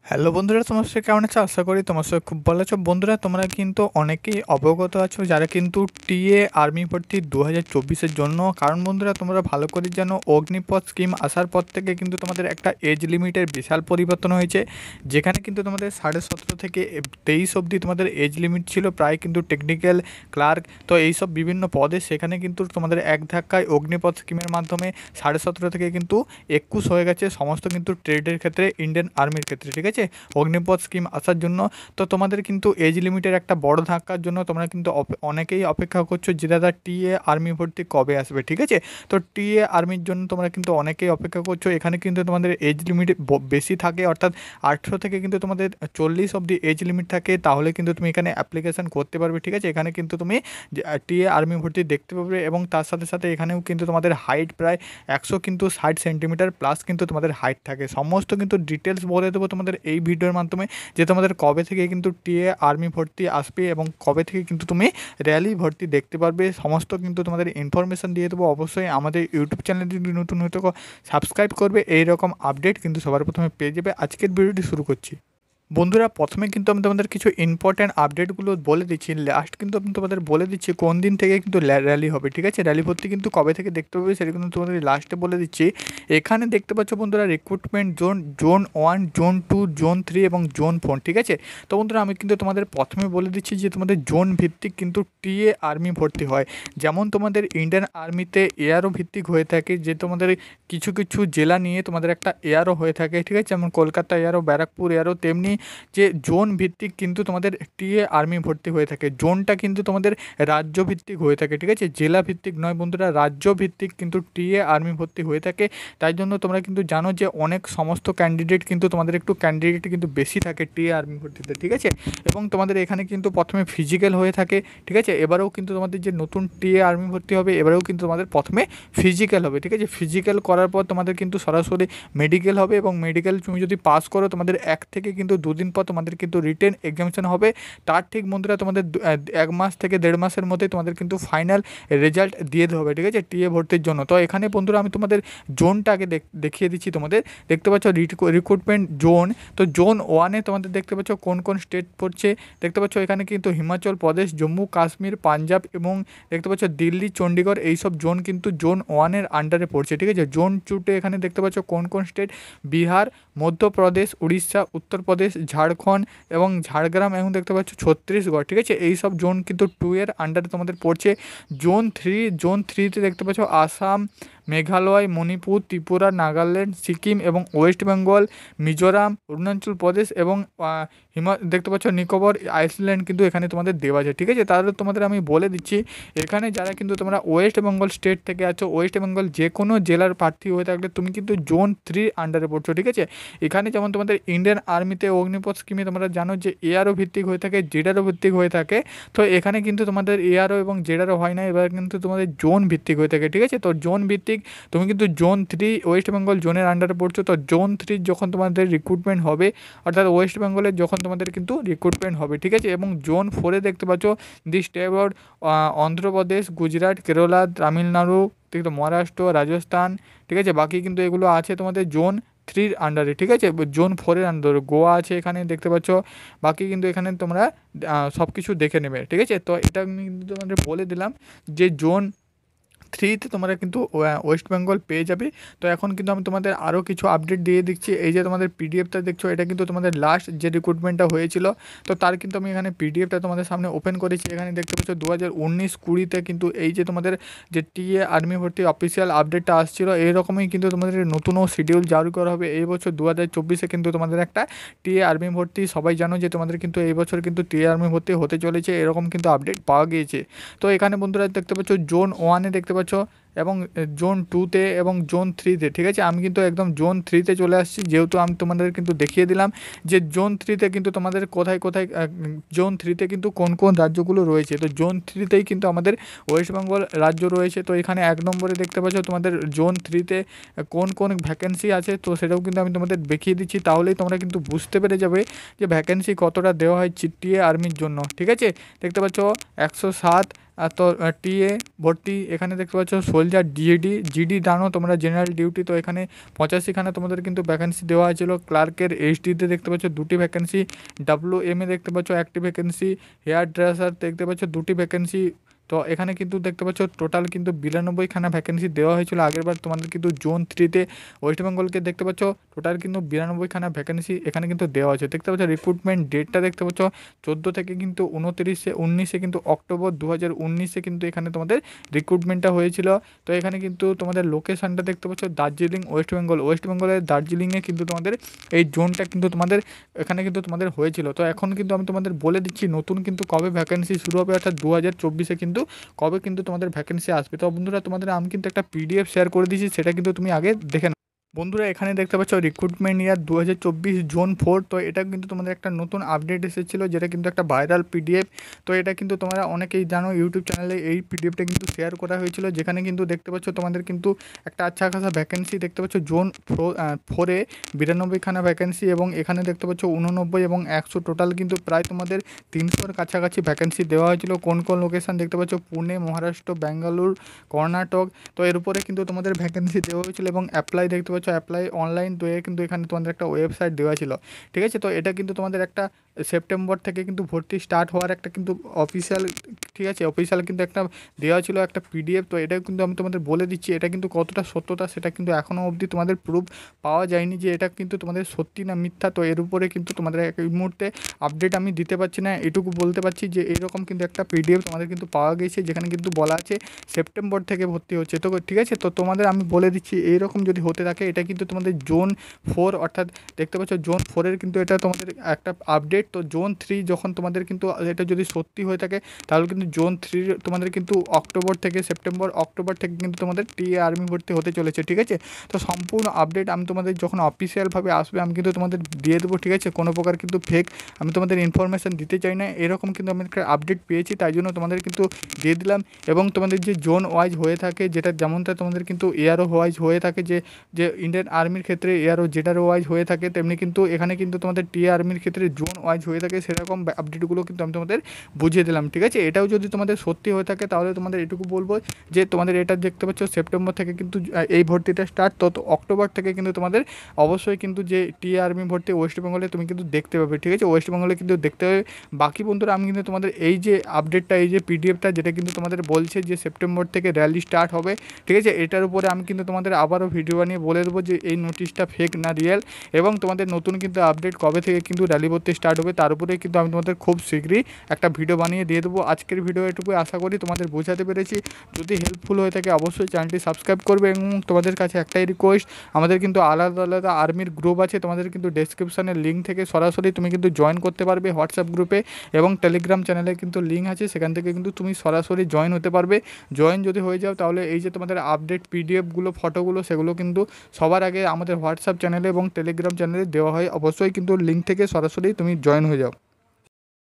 Hello বন্ধুরা, তোমার সাথে কেমন আছো? আশা করি তোমার সাথে খুব ভালো আছো। বন্ধুরা, তোমরা কিন্তু অনেকেই অবগত আছো যারা কিন্তু টিএ আর্মি ভর্তি 2024-এর জন্য। কারণ বন্ধুরা, তোমরা ভালো করে জানো অগ্নিপথ স্কিম আসার পর থেকে কিন্তু তোমাদের একটা এজ লিমিটের বিশাল পরিবর্তন হয়েছে। যেখানে কিন্তু তোমাদের 17.5 থেকে 23 অবধি তোমাদের এজ লিমিট ছিল, প্রায় কিন্তু টেকনিক্যাল ক্লার্ক তো এইসব বিভিন্ন পদে। সেখানে কিন্তু তোমাদের এক ধাক্কায় অগ্নিপথ স্কিমের মাধ্যমে 17.5 থেকে কিন্তু 21 হয়ে গেছে সমস্ত কিন্তু ট্রেডের ক্ষেত্রে, ইন্ডিয়ান আর্মির ক্ষেত্রে। ঠিক আছে, অগ্নিপথ স্কিম আসার জন্য তো তোমাদের কিন্তু এজ লিমিটের একটা বড় ধাক্কার জন্য তোমরা কিন্তু অনেকেই অপেক্ষা করছো যে দাদা টিএ আর্মি ভর্তি কবে আসবে। ঠিক আছে, তো টিএ আর্মির জন্য তোমরা কিন্তু অনেকেই অপেক্ষা করছো। এখানে কিন্তু তোমাদের এজ লিমিট বেশি থাকে, অর্থাৎ 18 থেকে কিন্তু তোমাদের 40 অবধি এজ লিমিট থাকে। তাহলে কিন্তু তুমি এখানে অ্যাপ্লিকেশান করতে পারবে। ঠিক আছে, এখানে কিন্তু তুমি টিএ আর্মি ভর্তি দেখতে পাবে এবং তার সাথে সাথে এখানেও কিন্তু তোমাদের হাইট প্রায় 160 সেন্টিমিটার প্লাস কিন্তু তোমাদের হাইট থাকে। সমস্ত কিন্তু ডিটেলস বলে দেবো তোমাদের এই ভিডিওর মাধ্যমে, যে তোমাদের কবে থেকে কিন্তু টিএ আর্মি ভর্তি আসবে এবং কবে থেকে কিন্তু তুমি র্যালি ভর্তি দেখতে পারবে। সমস্ত কিন্তু তোমাদের ইনফরমেশান দিয়ে দেবো। অবশ্যই আমাদের ইউটিউব চ্যানেল যদি নতুন হতে সাবস্ক্রাইব করবে, এইরকম আপডেট কিন্তু সবার প্রথমে পেয়ে যাবে। আজকের ভিডিওটি শুরু করছি। বন্ধুরা, প্রথমে কিন্তু আমি তোমাদের কিছু ইম্পর্ট্যান্ট আপডেটগুলো বলে দিচ্ছি। লাস্ট কিন্তু আমি তোমাদের বলে দিচ্ছি কোন দিন থেকে কিন্তু র্যালি হবে। ঠিক আছে, র্যালি ভর্তি কিন্তু কবে থেকে দেখতে পাবে সেটা কিন্তু তোমাদের লাস্টে বলে দিচ্ছি। এখানে দেখতে পাচ্ছ বন্ধুরা recruitment zone, zone 1, zone 2, zone 3 এবং জোন 4। ঠিক আছে, তো বন্ধুরা আমি কিন্তু তোমাদের প্রথমে বলে দিচ্ছি যে তোমাদের জোন ভিত্তিক কিন্তু টিএ আর্মি ভর্তি হয়। যেমন তোমাদের ইন্ডিয়ান আর্মিতে এয়ারও ভিত্তিক হয়ে থাকে, যে তোমাদের কিছু কিছু জেলা নিয়ে তোমাদের একটা এয়ারও হয়ে থাকে। ঠিক আছে, যেমন কলকাতা এয়ারও, ব্যারাকপুর এয়ারও, তেমনি যে জোন ভিত্তিক কিন্তু তোমাদের টিএ আর্মি ভর্তি হয়ে থাকে। জোনটা কিন্তু তোমাদের রাজ্য ভিত্তিক হয়ে থাকে। ঠিক আছে, জেলা ভিত্তিক নয় বন্ধুরা, রাজ্য ভিত্তিক কিন্তু টিএ আর্মি ভর্তি হয়ে থাকে। তাই জন্য তোমরা কিন্তু জানো যে অনেক সমস্ত ক্যান্ডিডেট কিন্তু তোমাদের একটু ক্যান্ডিডেট কিন্তু বেশি থাকে টিএ আর্মি ভর্তিতে। ঠিক আছে, এবং তোমাদের এখানে কিন্তু প্রথমে ফিজিক্যাল হয়ে থাকে। ঠিক আছে, এবারেও কিন্তু তোমাদের যে নতুন টিএ আর্মি ভর্তি হবে, এবারেও কিন্তু তোমাদের প্রথমে ফিজিক্যাল হবে। ঠিক আছে, ফিজিক্যাল করার পর তোমাদের কিন্তু সরাসরি মেডিকেল হবে এবং মেডিকেল তুমি যদি পাস করো তোমাদের 1 থেকে কিন্তু 2 দিন পর তোমাদের কিন্তু রিটেন এক্সামিনেশন হবে। তার ঠিক বন্ধুরা তোমাদের 1 মাস থেকে 1.5 মাসের মধ্যে তোমাদের কিন্তু ফাইনাল রেজাল্ট দিয়ে দেওয়া হবে। ঠিক আছে, টিএ ভর্তির জন্য। তো এখানে বন্ধুরা আমি তোমাদের জোনটা আগে দেখিয়ে দিচ্ছি। তোমাদের দেখতে পাচ্ছ রিক্রুটমেন্ট জোন। তো জোন 1-এ তোমাদের দেখতে পাচ্ছ কোন কোন স্টেট পড়ছে। দেখতে পাচ্ছ এখানে কিন্তু হিমাচল প্রদেশ, জম্মু কাশ্মীর, পাঞ্জাব এবং দেখতে পাচ্ছ দিল্লি, চণ্ডীগড়, এইসব জোন কিন্তু জোন 1-এর আন্ডারে পড়ছে। ঠিক আছে, জোন 2-তে এখানে দেখতে পাচ্ছ কোন কোন স্টেট: বিহার, মধ্যপ্রদেশ, উড়িষ্যা, উত্তরপ্রদেশ, ঝাড়খণ্ড এবং ঝাড়গ্রাম এবং দেখতে পাচ্ছ ছত্তিশগড়। ঠিক আছে, এই সব জোন কিন্তু 2-এর আন্ডারে তোমাদের পড়ছে। জোন 3-তে দেখতে পাচ্ছ আসাম, মেঘালয়, মণিপুর, ত্রিপুরা, নাগাল্যান্ড, সিকিম এবং ওয়েস্ট বেঙ্গল, মিজোরাম, অরুণাচল প্রদেশ এবং দেখতে পাচ্ছ নিকোবর আইল্যান্ড কিন্তু এখানে তোমাদের দেওয়া আছে। ঠিক আছে, তাহলে তোমাদের আমি বলে দিচ্ছি, এখানে যারা কিন্তু তোমরা ওয়েস্ট বেঙ্গল স্টেট থেকে আছো, ওয়েস্ট বেঙ্গল যে কোনো জেলার প্রার্থী হয়ে থাকলে তুমি কিন্তু জোন 3 আন্ডারে পড়ছো। ঠিক আছে, এখানে যেমন তোমাদের ইন্ডিয়ান আর্মিতে অগ্নিপথ স্কিমে তোমরা জানো যে এআরও ভিত্তিক হয়ে থাকে, জেডারও ভিত্তিক হয়ে থাকে। তো এখানে কিন্তু তোমাদের এআরও এবং জেডারও হয় না, এবার কিন্তু তোমাদের জোন ভিত্তিক হয়ে থাকে। ঠিক আছে, তো জোন ভিত্তিক তুমি কিন্তু জোন 3 ওয়েস্ট বেঙ্গল জোনের আন্ডারে পড়ছো। তো জোন 3 যখন তোমাদের রিক্রুটমেন্ট হবে, অর্থাৎ ওয়েস্ট বেঙ্গলের যখন তোমাদের কিন্তু রিক্রুটমেন্ট হবে। ঠিক আছে, এবং জোন 4-এ দেখতে পাচ্ছ the state board, Andhra Pradesh, Gujarat, Kerala, Tamil Nadu, ঠিক আছে, মহারাষ্ট্র, রাজস্থান। ঠিক আছে, বাকি কিন্তু এগুলো আছে তোমাদের জোন 3-র আন্ডারে। ঠিক আছে, জোন 4-এর আন্ডারে গোয়া আছে এখানে দেখতে পাচ্ছ। বাকি কিন্তু এখানে তোমরা সব কিছু দেখে নেবে। ঠিক আছে, তো এটা আমি কিন্তু তোমাদের বলে দিলাম যে জোন 3-তে তোমরা কিন্তু ওয়েস্ট বেঙ্গল পেয়ে যাবে। তো এখন কিন্তু আমি তোমাদের আরও কিছু আপডেট দিয়ে দিচ্ছি। এই যে তোমাদের পিডিএফটা দেখছো, এটা কিন্তু তোমাদের লাস্ট যে রিক্রুটমেন্টটা হয়েছিল, তো তার কিন্তু আমি এখানে পিডিএফটা তোমাদের সামনে ওপেন করেছি। এখানে দেখতে পাচ্ছ 2019-20-তে কিন্তু এই যে তোমাদের যে টিএ আর্মি ভর্তি অফিসিয়াল আপডেটটা আসছিল, এইরকমই কিন্তু তোমাদের নতুনও শিডিউল জারি করা হবে এই বছর 2024-এ কিন্তু তোমাদের একটা টিএ আর্মি ভর্তি। সবাই জানো যে তোমাদের কিন্তু এই বছর কিন্তু টিএ আর্মি ভর্তি হতে চলেছে, এরকম কিন্তু আপডেট পাওয়া গিয়েছে। তো এখানে বন্ধুরা দেখতে পাচ্ছ জোন 1-এ দেখতে পাচ্ছ এবং জোন 2-তে এবং জোন 3-তে। ঠিক আছে, আমি কিন্তু একদম জোন 3-তে চলে আসছি, যেহেতু আমি তোমাদের কিন্তু দেখিয়ে দিলাম যে জোন 3-তে কিন্তু তোমাদের কোথায় কোথায় জোন 3-তে কিন্তু কোন কোন রাজ্যগুলো রয়েছে। তো জোন 3-তেই কিন্তু আমাদের ওয়েস্ট বেঙ্গল রাজ্য রয়েছে। তো এখানে 1 নম্বরে দেখতে পাচ্ছ তোমাদের জোন 3-তে কোন কোন ভ্যাকেন্সি আছে, তো সেটাও কিন্তু আমি তোমাদের দেখিয়ে দিচ্ছি। তাহলেই তোমরা কিন্তু বুঝতে পেরে যাবে যে ভ্যাকেন্সি কতটা দেওয়া হয় টিএ আর্মির জন্য। ঠিক আছে, দেখতে পাচ্ছ 107 তো টিএ ভর্তি। এখানে দেখতে পাচ্ছ সোলজার জিডি জানো তোমরা, জেনারেল ডিউটি। তো এখানে 85খানা তোমাদের কিন্তু ভ্যাকেন্সি দেওয়া হয়েছিল। ক্লার্কের এইচডিতে দেখতে পাচ্ছ 2টি ভ্যাকেন্সি, ডাব্লিউএমে দেখতে পাচ্ছ 1টি ভ্যাকেন্সি, হেয়ার ড্রেসার দেখতে পাচ্ছ 2টি ভ্যাকেন্সি। তো এখানে কিন্তু দেখতে পাচ্ছ টোটাল কিন্তু 92খানা ভ্যাকেন্সি দেওয়া হয়েছিল আগেরবার তোমাদের কিন্তু জোন 3তে ওয়েস্ট বেঙ্গলকে দেখতে পাচ্ছ টোটাল কিন্তু 92খানা ভ্যাকেন্সি এখানে কিন্তু দেওয়া হয়েছে। দেখতে পাচ্ছ রিক্রুটমেন্ট ডেটটা দেখতে পাচ্ছ 14 থেকে কিন্তু 19 কিন্তু অক্টোবর 2019 কিন্তু এখানে তোমাদের রিক্রুটমেন্টটা হয়েছিল। তো এখানে কিন্তু তোমাদের লোকেশানটা দেখতে পাচ্ছ দার্জিলিং ওয়েস্ট বেঙ্গলের দার্জিলিংয়ে কিন্তু তোমাদের এই জোনটা কিন্তু তোমাদের এখানে কিন্তু তোমাদের হয়েছিল। তো এখন কিন্তু আমি তোমাদের বলে দিচ্ছি নতুন কিন্তু কবে ভ্যাকেন্সি শুরু হবে, অর্থাৎ 2024 কিন্তু কবে কিন্তু তোমাদের ভ্যাকেন্সি আসবে। তো বন্ধুরা তোমাদের আমি কিন্তু একটা পিডিএফ শেয়ার করে দিয়েছি, সেটা কিন্তু তুমি আগে দেখে নাও। বন্ধুরা এখানে দেখতে পাচ্ছ রিক্রুটমেন্ট ইয়ার 2024 জোন 4। তো এটা কিন্তু তোমাদের একটা নতুন আপডেট এসেছিলো, যেটা কিন্তু একটা ভাইরাল পিডিএফ। তো এটা কিন্তু তোমরা অনেকেই জানো, ইউটিউব চ্যানেলে এই পিডিএফটা কিন্তু শেয়ার করা হয়েছিল, যেখানে কিন্তু দেখতে পাচ্ছ তোমাদের কিন্তু একটা আচ্ছা খাসা ভ্যাকেন্সি দেখতে পাচ্ছ জোন 4-এ 92খানা ভ্যাকেন্সি, এবং এখানে দেখতে পাচ্ছ 89 এবং 100 টোটাল কিন্তু প্রায় তোমাদের 300-এর কাছাকাছি ভ্যাকেন্সি দেওয়া হয়েছিল। কোন কোন লোকেশান দেখতে পাচ্ছ, পুনে, মহারাষ্ট্র, ব্যাঙ্গালোর, কর্ণাটক। তো এর উপরে কিন্তু তোমাদের ভ্যাকেন্সি দেওয়া হয়েছিল, এবং অ্যাপ্লাই দেখতে পাচ্ছ অ্যাপ্লাই অনলাইন। তো কিন্তু এখানে তোমাদের একটা ওয়েবসাইট দেওয়া ছিল, ঠিক আছে। তো এটা কিন্তু তোমাদের একটা সেপ্টেম্বর থেকে কিন্তু ভর্তি স্টার্ট হওয়ার একটা কিন্তু অফিসিয়াল, ঠিক আছে, অফিসিয়াল কিন্তু একটা দেওয়া ছিল একটা পিডিএফ। তো এটা কিন্তু আমি তোমাদের বলে দিচ্ছি, এটা কিন্তু কতটা সত্যতা সেটা কিন্তু এখনও অবধি তোমাদের প্রুফ পাওয়া যায়নি যে এটা কিন্তু তোমাদের সত্যি না মিথ্যা। তো এর উপরে কিন্তু তোমাদের এই মুহূর্তে আপডেট আমি দিতে পারছি না, এটুকু বলতে পারছি যে এরকম কিন্তু একটা পিডিএফ তোমাদের কিন্তু পাওয়া গেছে, যেখানে কিন্তু বলা আছে সেপ্টেম্বর থেকে ভর্তি হচ্ছে। তো ঠিক আছে, তো তোমাদের আমি বলে দিচ্ছি এইরকম যদি হতে থাকে এটা কিন্তু তোমাদের জোন 4, অর্থাৎ দেখতে পাচ্ছ জোন 4-এর কিন্তু এটা তোমাদের একটা আপডেট। তো জোন 3 যখন তোমাদের কিন্তু এটা যদি সত্যি হয়ে থাকে, তাহলে কিন্তু জোন 3 তোমাদের কিন্তু অক্টোবর থেকে কিন্তু তোমাদের টিএ আর্মি ভর্তি হতে চলেছে, ঠিক আছে। তো সম্পূর্ণ আপডেট আমি তোমাদের যখন অফিসিয়ালভাবে আসবে আমি কিন্তু তোমাদের দিয়ে দেবো, ঠিক আছে। কোনো প্রকার কিন্তু ফেক আমি তোমাদের ইনফরমেশান দিতে চাই না, এরকম কিন্তু আমি একটা আপডেট পেয়েছি, তাই জন্য তোমাদের কিন্তু দিয়ে দিলাম। এবং তোমাদের যে জোন ওয়াইজ হয়ে থাকে, যেটা যেমনটা তোমাদের কিন্তু এআরও ওয়াইজ হয়ে থাকে, যে ইন্ডিয়ান আর্মির ক্ষেত্রে এআরও জেডার ওয়াইজ হয়ে থাকে, তেমনি কিন্তু এখানে কিন্তু তোমাদের টিএ আর্মির ক্ষেত্রে জোন ওয়াইজ হয়ে থাকে, সেরকম আপডেটগুলো কিন্তু আমি তোমাদের বুঝিয়ে দিলাম, ঠিক আছে। এটাও যদি তোমাদের সত্যি হয়ে থাকে, তাহলে তোমাদের এটুকু বলবো যে তোমাদের এটা দেখতে পাচ্ছ সেপ্টেম্বর থেকে কিন্তু এই ভর্তিটা স্টার্ট, তো অক্টোবর থেকে কিন্তু তোমাদের অবশ্যই কিন্তু যে টিএ আর্মি ভর্তি ওয়েস্ট বেঙ্গলে তুমি কিন্তু দেখতে পাবে, ঠিক আছে। ওয়েস্ট বেঙ্গলে কিন্তু দেখতে পাবে। বাকি বন্ধুরা আমি কিন্তু তোমাদের এই যে আপডেটটা, এই যে পিডিএফটা, যেটা কিন্তু তোমাদের বলছে যে সেপ্টেম্বর থেকে র্যালি স্টার্ট হবে, ঠিক আছে, এটার উপরে আমি কিন্তু তোমাদের আবারও ভিডিও বানিয়ে বলে দেবো যে এই নোটিশটা ফেক না রিয়েল, এবং তোমাদের নতুন কিন্তু আপডেট কবে থেকে কিন্তু র্যালি ভর্তি স্টার্ট হবে তার উপরে কিন্তু আমি তোমাদের খুব শীঘ্রই একটা ভিডিও বানিয়ে দিয়ে দেবো। আজকের ভিডিও এটুকু, আশা করি তোমাদের বোঝাতে পেরেছি। যদি হেল্পফুল হয়ে থাকে অবশ্যই চ্যানেলটি সাবস্ক্রাইব করবে, এবং তোমাদের কাছে একটাই রিকোয়েস্ট, আমাদের কিন্তু আলাদা আলাদা আর্মির গ্রুপ আছে, তোমাদের কিন্তু ডেসক্রিপশানের লিঙ্ক থেকে সরাসরি তুমি কিন্তু জয়েন করতে পারবে হোয়াটসঅ্যাপ গ্রুপে, এবং টেলিগ্রাম চ্যানেলে কিন্তু লিঙ্ক আছে, সেখান থেকে কিন্তু তুমি সরাসরি জয়েন হতে পারবে। জয়েন যদি হয়ে যাও, তাহলে এই যে তোমাদের আপডেট পিডিএফগুলো, ফটোগুলো, সেগুলো কিন্তু সবার আগে আমাদের হোয়াটসঅ্যাপ চ্যানেলে এবং টেলিগ্রাম চ্যানেলে দেওয়া হয়। অবশ্যই কিন্তু লিঙ্ক থেকে সরাসরি তুমি জয়েন হয়ে যাও।